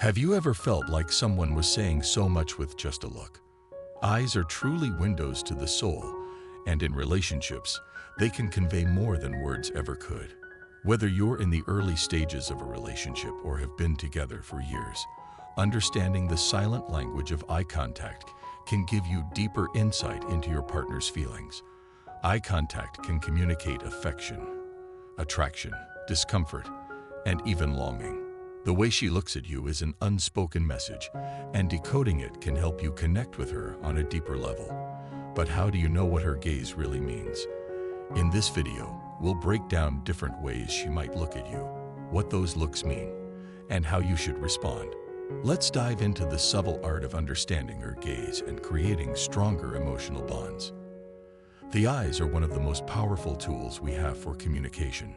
Have you ever felt like someone was saying so much with just a look? Eyes are truly windows to the soul, and in relationships, they can convey more than words ever could. Whether you're in the early stages of a relationship or have been together for years, understanding the silent language of eye contact can give you deeper insight into your partner's feelings. Eye contact can communicate affection, attraction, discomfort, and even longing. The way she looks at you is an unspoken message, and decoding it can help you connect with her on a deeper level. But how do you know what her gaze really means? In this video, we'll break down different ways she might look at you, what those looks mean, and how you should respond. Let's dive into the subtle art of understanding her gaze and creating stronger emotional bonds. The eyes are one of the most powerful tools we have for communication.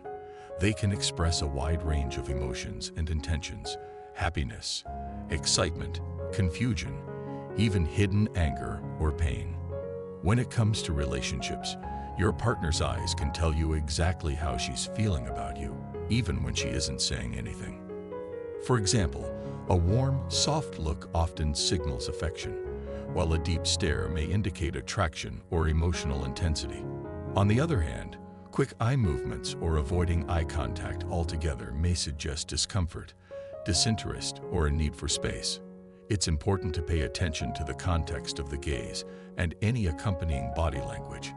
They can express a wide range of emotions and intentions: happiness, excitement, confusion, even hidden anger or pain. When it comes to relationships, your partner's eyes can tell you exactly how she's feeling about you, even when she isn't saying anything. For example, a warm, soft look often signals affection, while a deep stare may indicate attraction or emotional intensity. On the other hand, quick eye movements or avoiding eye contact altogether may suggest discomfort, disinterest, or a need for space. It's important to pay attention to the context of the gaze and any accompanying body language.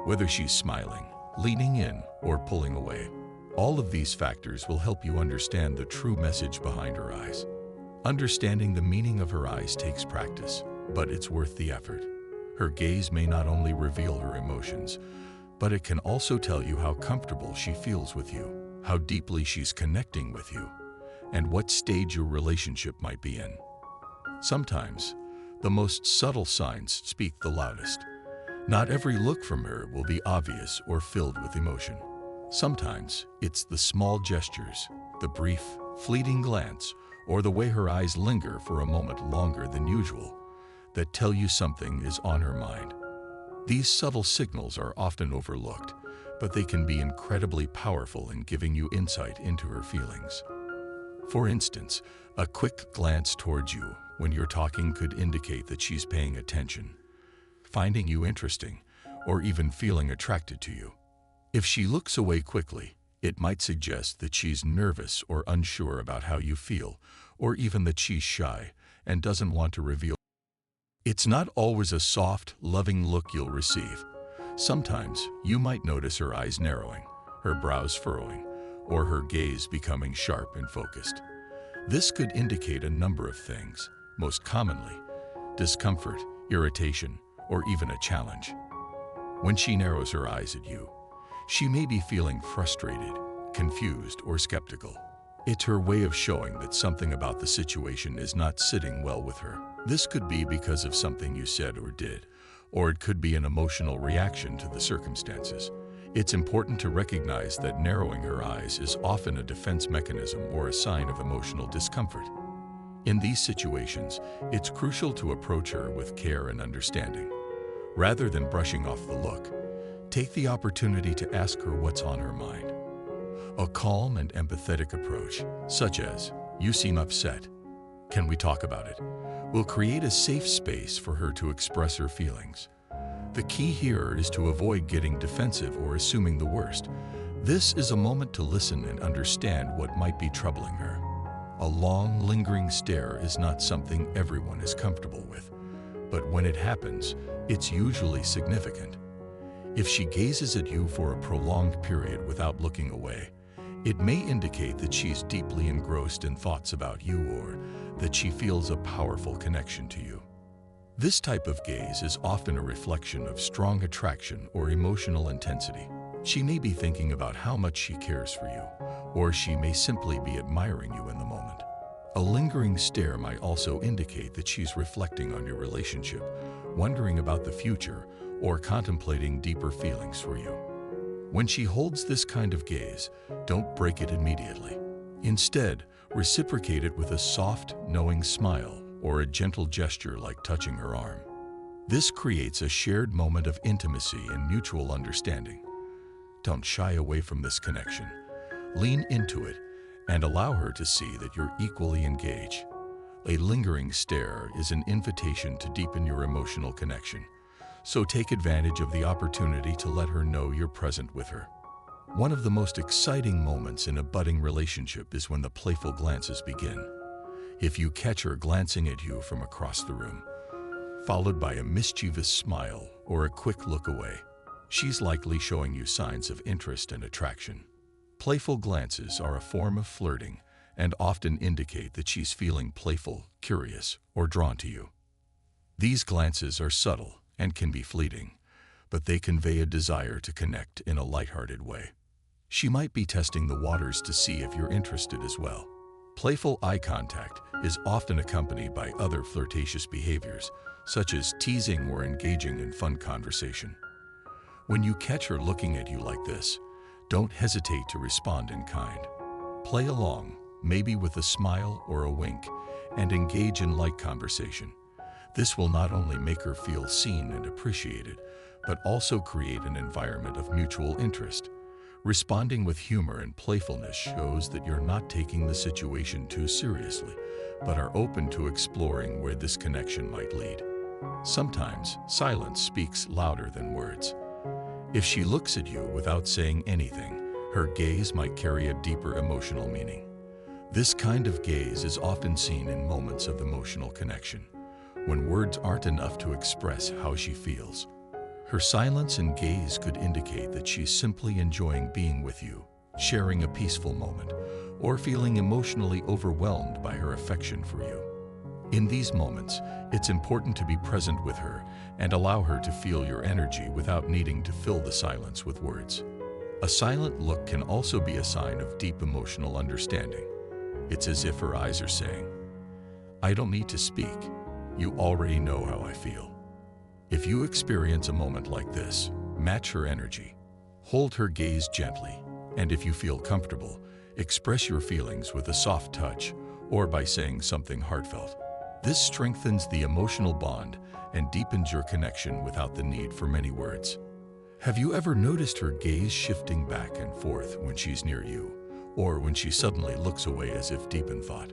Whether she's smiling, leaning in, or pulling away, all of these factors will help you understand the true message behind her eyes. Understanding the meaning of her eyes takes practice, but it's worth the effort. Her gaze may not only reveal her emotions, but it can also tell you how comfortable she feels with you, how deeply she's connecting with you, and what stage your relationship might be in. Sometimes, the most subtle signs speak the loudest. Not every look from her will be obvious or filled with emotion. Sometimes, it's the small gestures, the brief, fleeting glance, or the way her eyes linger for a moment longer than usual, that tell you something is on her mind. These subtle signals are often overlooked, but they can be incredibly powerful in giving you insight into her feelings. For instance, a quick glance towards you when you're talking could indicate that she's paying attention, finding you interesting, or even feeling attracted to you. If she looks away quickly, it might suggest that she's nervous or unsure about how you feel, or even that she's shy and doesn't want to reveal. It's not always a soft, loving look you'll receive. Sometimes you might notice her eyes narrowing, her brows furrowing, or her gaze becoming sharp and focused. This could indicate a number of things, most commonly discomfort, irritation, or even a challenge. When she narrows her eyes at you, she may be feeling frustrated, confused, or skeptical. It's her way of showing that something about the situation is not sitting well with her. This could be because of something you said or did, or it could be an emotional reaction to the circumstances. It's important to recognize that narrowing her eyes is often a defense mechanism or a sign of emotional discomfort. In these situations, it's crucial to approach her with care and understanding. Rather than brushing off the look, take the opportunity to ask her what's on her mind. A calm and empathetic approach, such as, "You seem upset. Can we talk about it?" will create a safe space for her to express her feelings. The key here is to avoid getting defensive or assuming the worst. This is a moment to listen and understand what might be troubling her. A long, lingering stare is not something everyone is comfortable with, but when it happens, it's usually significant. If she gazes at you for a prolonged period without looking away, it may indicate that she's deeply engrossed in thoughts about you or that she feels a powerful connection to you. This type of gaze is often a reflection of strong attraction or emotional intensity. She may be thinking about how much she cares for you, or she may simply be admiring you in the moment. A lingering stare might also indicate that she's reflecting on your relationship, wondering about the future, or contemplating deeper feelings for you. When she holds this kind of gaze, don't break it immediately. Instead, reciprocate it with a soft, knowing smile or a gentle gesture like touching her arm. This creates a shared moment of intimacy and mutual understanding. Don't shy away from this connection. Lean into it and allow her to see that you're equally engaged. A lingering stare is an invitation to deepen your emotional connection, so take advantage of the opportunity to let her know you're present with her. One of the most exciting moments in a budding relationship is when the playful glances begin. If you catch her glancing at you from across the room, followed by a mischievous smile or a quick look away, she's likely showing you signs of interest and attraction. Playful glances are a form of flirting and often indicate that she's feeling playful, curious, or drawn to you. These glances are subtle and can be fleeting, but they convey a desire to connect in a lighthearted way. She might be testing the waters to see if you're interested as well. Playful eye contact is often accompanied by other flirtatious behaviors, such as teasing or engaging in fun conversation. When you catch her looking at you like this, don't hesitate to respond in kind. Play along, maybe with a smile or a wink, and engage in light conversation. This will not only make her feel seen and appreciated, but also create an environment of mutual interest. Responding with humor and playfulness shows that you're not taking the situation too seriously, but are open to exploring where this connection might lead. Sometimes, silence speaks louder than words. If she looks at you without saying anything, her gaze might carry a deeper emotional meaning. This kind of gaze is often seen in moments of emotional connection, when words aren't enough to express how she feels. Her silence and gaze could indicate that she's simply enjoying being with you, sharing a peaceful moment, or feeling emotionally overwhelmed by her affection for you. In these moments, it's important to be present with her and allow her to feel your energy without needing to fill the silence with words. A silent look can also be a sign of deep emotional understanding. It's as if her eyes are saying, "I don't need to speak. You already know how I feel." If you experience a moment like this, match her energy. Hold her gaze gently, and if you feel comfortable, express your feelings with a soft touch or by saying something heartfelt. This strengthens the emotional bond and deepens your connection without the need for many words. Have you ever noticed her gaze shifting back and forth when she's near you, or when she suddenly looks away as if deep in thought?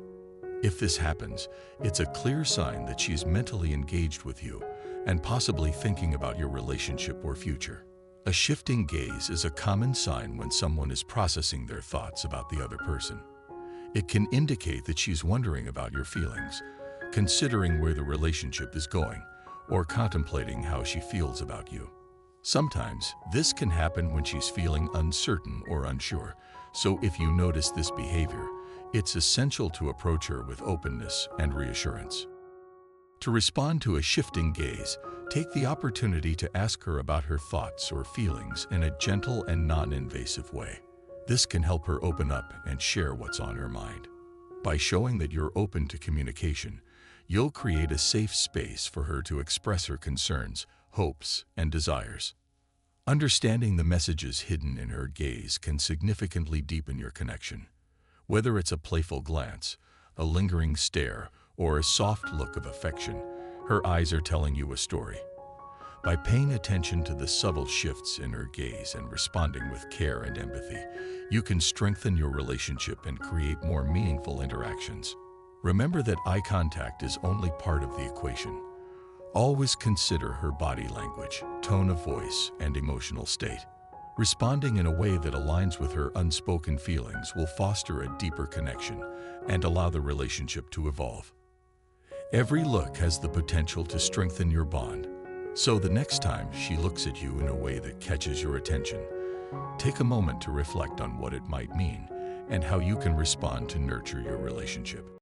If this happens, it's a clear sign that she's mentally engaged with you and possibly thinking about your relationship or future. A shifting gaze is a common sign when someone is processing their thoughts about the other person. It can indicate that she's wondering about your feelings, considering where the relationship is going, or contemplating how she feels about you. Sometimes, this can happen when she's feeling uncertain or unsure, so if you notice this behavior, it's essential to approach her with openness and reassurance. To respond to a shifting gaze, take the opportunity to ask her about her thoughts or feelings in a gentle and non-invasive way. This can help her open up and share what's on her mind. By showing that you're open to communication, you'll create a safe space for her to express her concerns, hopes, and desires. Understanding the messages hidden in her gaze can significantly deepen your connection. Whether it's a playful glance, a lingering stare, or a soft look of affection, her eyes are telling you a story. By paying attention to the subtle shifts in her gaze and responding with care and empathy, you can strengthen your relationship and create more meaningful interactions. Remember that eye contact is only part of the equation. Always consider her body language, tone of voice, and emotional state. Responding in a way that aligns with her unspoken feelings will foster a deeper connection and allow the relationship to evolve. Every look has the potential to strengthen your bond, so the next time she looks at you in a way that catches your attention, take a moment to reflect on what it might mean and how you can respond to nurture your relationship.